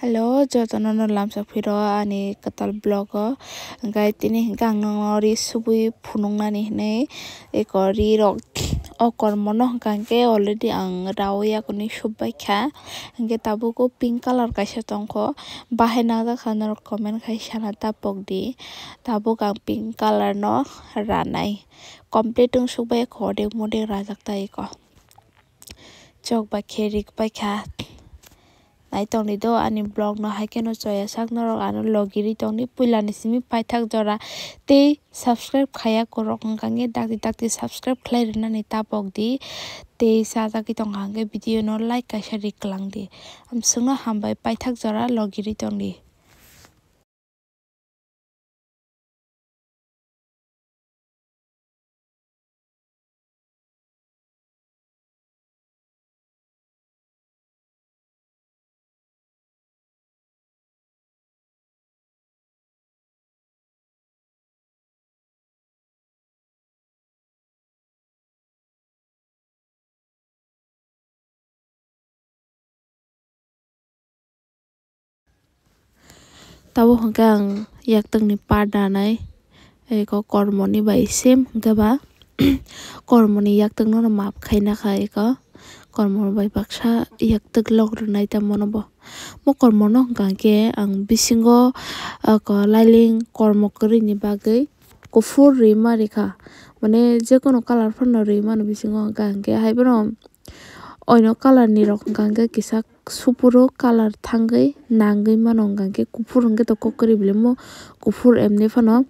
Hello, jotono no lamsa phiro ani katal blog o hingkai tini hingke ang no ri subui phunuknani hinui eko ri rok o kormo no hingka hingke already ang rawui yakunui subbai kha hingke tabuk o pink colour kaisa tongkho bahai najak norok comment khai sana tapokdi tabuk ang pink colour no ranai complete wangsukbai eko ordek modek rajak tai eko chok bai khe rikpai kha naitok ni do ani blog no haike no choya sak norok ano logi ri tongni puila ni simi paithak jora tei subscribe khaya korok hingka hingke dakti dakti subscribe khlai rwnani tapokdi tei sajagui tongkha hingke video no like kaisa riklangdi amsungno hambai paithak jora logi ri tongdi. Tabo hingke ang yaktak ni parda nai eko kormo ni bai same hingke ba kormo ni yaktak no maap khaina kha eko kormo bai baksa yaktak log rwnai tamo bo kormo no hingka hingke ang bisingo eko lailing kormo kwrwui ni bagui kufur rwima rwkha mane jekono colour fano rwui mano bisingo hingka hingke haiboro oino colour ni rok hingka hingke kisak supuru colour thangui nangui mano hingka hingke kufur hingke to kokrui belemo kufur emne fano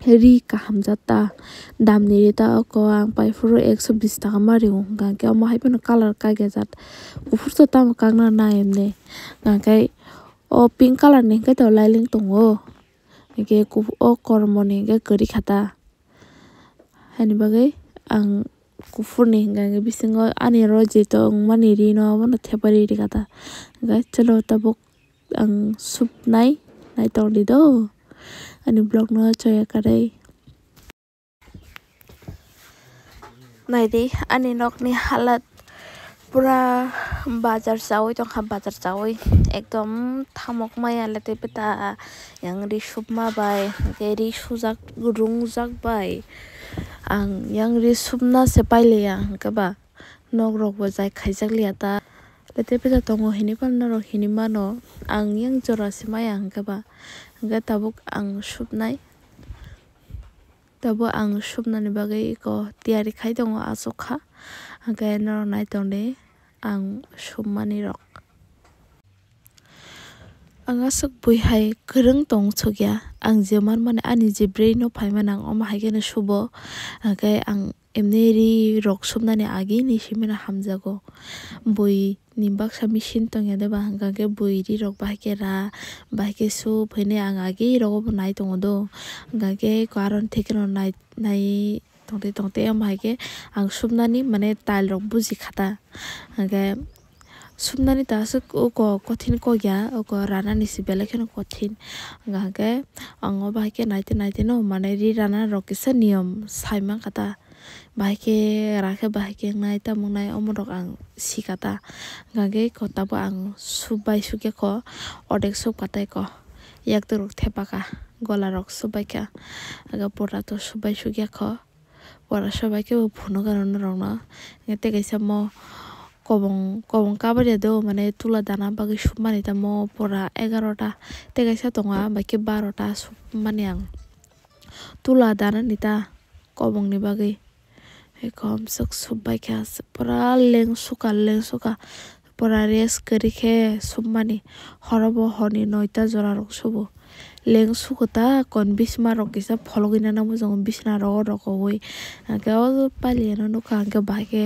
ri kaham jata dam ni reta oko ang paifuru 120 taka ma rio hingka hingke omo haibano colour kaijak kufur to tamo kakna na emne hingka hingke o pink colour ni hingke to lailing tongo hingke o kormo ni hingke kwrui khata haini bagui ang kufur ni hingka hingke bisingo ani oro je tongmani ri no abono thepari rwkha ta hingke chalo tabuk ang subnai naitok ni do ani blog no choya kadai naidi ani nog ni halat pura bazar chawi tongkha bazar chawi ekdom thamok maya lete peta yang ri subma bai hingke ri sujak rungjak bai ang yang ri subna se pailiya hingke ba nog rok bo jai khaijak liya ta lete peta tongo hini pano norok hini mano ang yang jora se maya hingke ba hingke tabuk ang subnai tabo ang subnani bagui eko tiyari khai tongo achukha hingke norok naitok ni ang submani rok ang asuk bui hai kwrwng tongchukya ang je manmani ani je brain no phaimani ang omo haike no subo hingke ang emne ri rok subnani agee ni simano hamjago bui ni baksa machine tongya deba hingka hingke bui ri rok bahai ra bahai sub hinui ang agee rogo bo nai tongo do hingka hingke karon থেকে no nai tongtui tongtui amo haike ang subnani mane tile rok buji khata hingke subnani ta asuk oko kothin kokya oko ranani se belai kheno kothin hingka hingke ang o bahai naite naite no mane ri rana rok kisa niyom sai mankha ta bahai ke rakhe bahai ke wngnai tamongnai omo rok ang sikata hingka hingke tabo ang subbai sukya ordek subkata eko yaktak rok thepaka gola rok subbai kha hingke pura to subbai sukya pura subbai khe bo phunukgo norok no tei kaisa mo kobong kabari do mane tula dana bagui submani tamo pura 11 ta tei kaisa tongo baikhe 12 ta submani ang tula danani ta kobong ni bagui amsuk subbai kha pura lengsuka pura rest kwrui khe submani horo bo hor ni 9 ta jora rok subo lengsukwta kon bisma rok kisa fologoi nana mujongo bisna rogo rokoui hingke o pailiya no nukha hingke bahai ke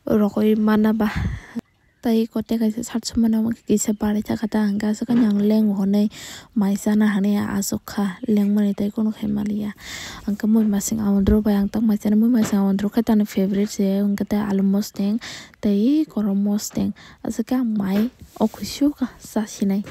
rokoi mana ba tei tei kaisa shirt somani amo kisa barai taka ta hingke asukani ang lengo hinui mai chana hinui achukha lengmani tei kono khai maliya hingke muimasing amondro bai ang tangmani chana muimasing amondro khai tani favorite se hingke tei aloo mosting tei korok mosting asukhe ang mai o kuisu kha chasinai.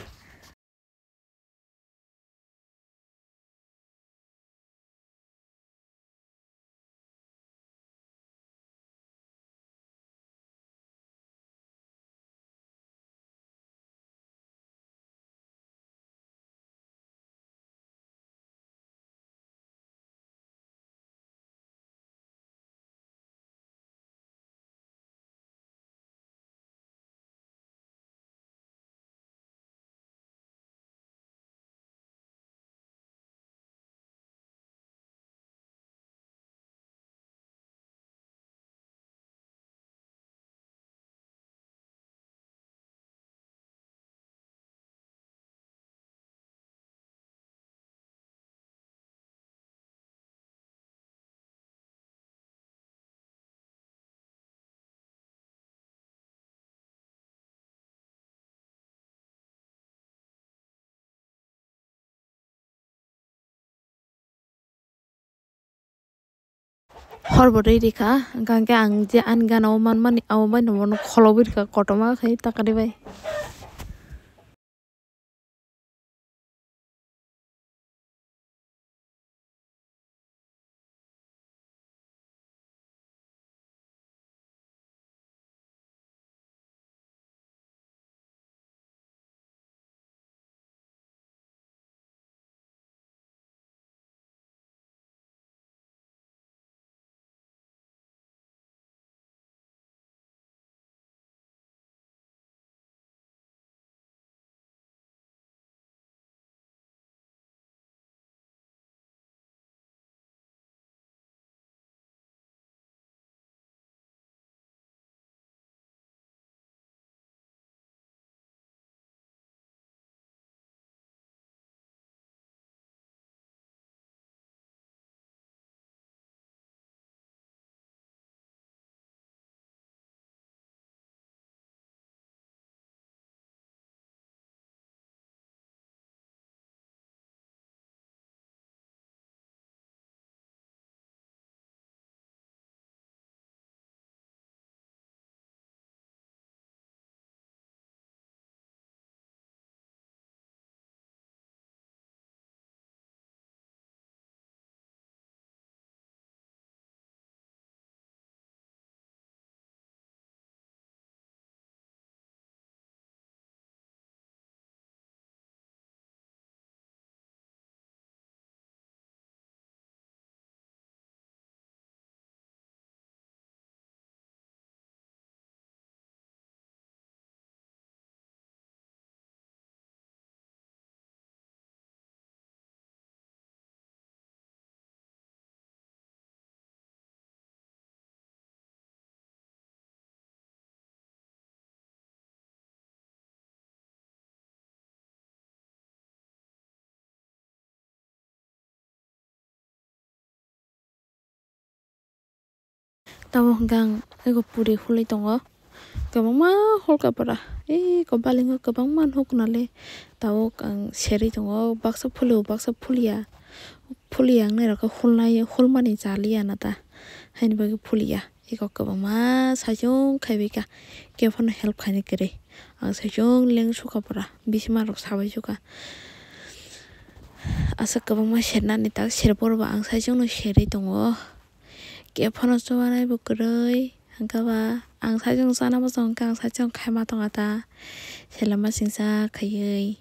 horbo ready ka gang ang je an gana o man mani aw bai no kholobir ka kotoma khai takari bai. Tamo gang ego puri hulai tongo kwbangma holkapora ko balingo kwbangma hugnale tao ang seri tongo baksa phulio baksa phulia phulia ang nairok hulnai hulmani jaliya nata haini bagui phulia eko kwbangma sajong khaibika kebono help khainai kwrwi ang sajong lengsukapora bisima rok sabaijuka asa kwbangma sernani tak serborba ang sajong no serui tongo kebono chumanai bo kwrwi hingkaba ang sajong chana bwsang hingkha ang sajong khaima tonga ta selama singsa khaiui.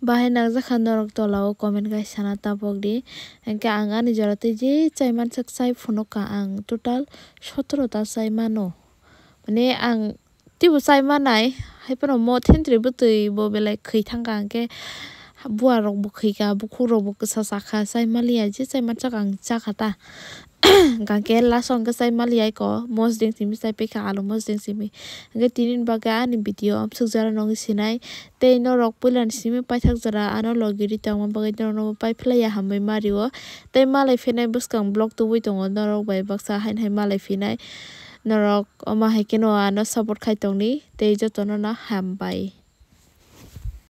bahai nagjaka norok tola o comment gai sana tabok di hingke ang ani jora tei je chai mansak chai phono ka ang total 17 ta chai mano mane ang tibo chai manai haifano mo thentri bwtui bo belai khwithang ka hingke buwa rok bo khwika bukhuk rok bo kwsa chakha chai malia je chai manchak ang chakha ta gangke last o hingke chai malia ko mosdeng simi chai paika alu mosdeng simi hingke tini baga ani video amsukjak nongoi sinai tei norok puila ni simi paithakjara ano logi ri tongma bagui norok no paiphlai hamui mario tei malai phinai bwskang block tubui tongo norok bai baksa hainhai malai phinai norok omo hai khe no ano support khai tongni tei joto no hambai.